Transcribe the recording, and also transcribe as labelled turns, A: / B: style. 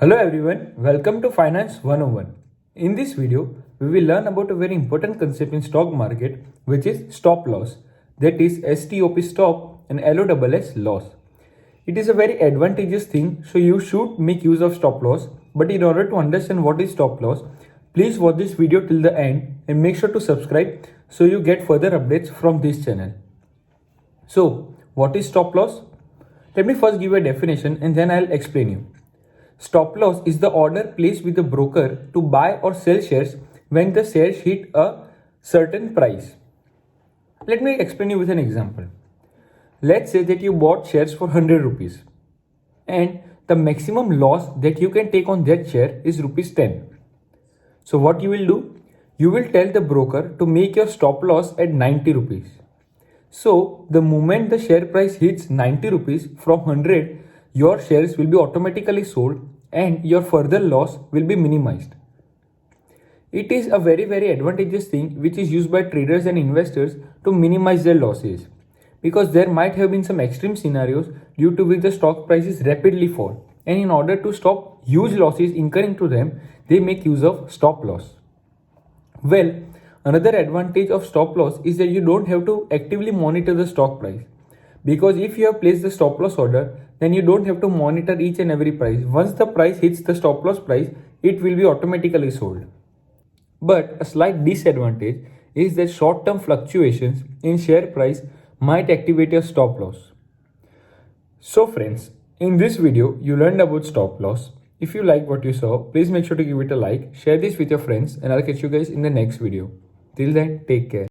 A: Hello everyone, welcome to Finance 101. In this video, we will learn about a very important concept in stock market, which is stop loss. That is STOP stop and LOSS loss. It is a very advantageous thing, so you should make use of stop loss. But in order to understand what is stop loss, please watch this video till the end and make sure to subscribe so you get further updates from this channel. So, what is stop loss? Let me first give a definition and then I'll explain you. Stop loss is the order placed with the broker to buy or sell shares when the shares hit a certain price. Let me explain you with an example. Let's say that you bought shares for 100 rupees and the maximum loss that you can take on that share is rupees 10. So what you will do? You will tell the broker to make your stop loss at 90 rupees. So the moment the share price hits 90 rupees from 100, your shares will be automatically sold and your further loss will be minimized. It is a very advantageous thing which is used by traders and investors to minimize their losses, because there might have been some extreme scenarios due to which the stock prices rapidly fall, and in order to stop huge losses incurring to them, they make use of stop loss. Well, another advantage of stop loss is that you don't have to actively monitor the stock price. Because if you have placed the stop loss order, then you don't have to monitor each and every price. Once the price hits the stop loss price, it will be automatically sold. But a slight disadvantage is that short-term fluctuations in share price might activate your stop loss. So friends, in this video, you learned about stop loss. If you like what you saw, please make sure to give it a like, share this with your friends, and I'll catch you guys in the next video. Till then, take care.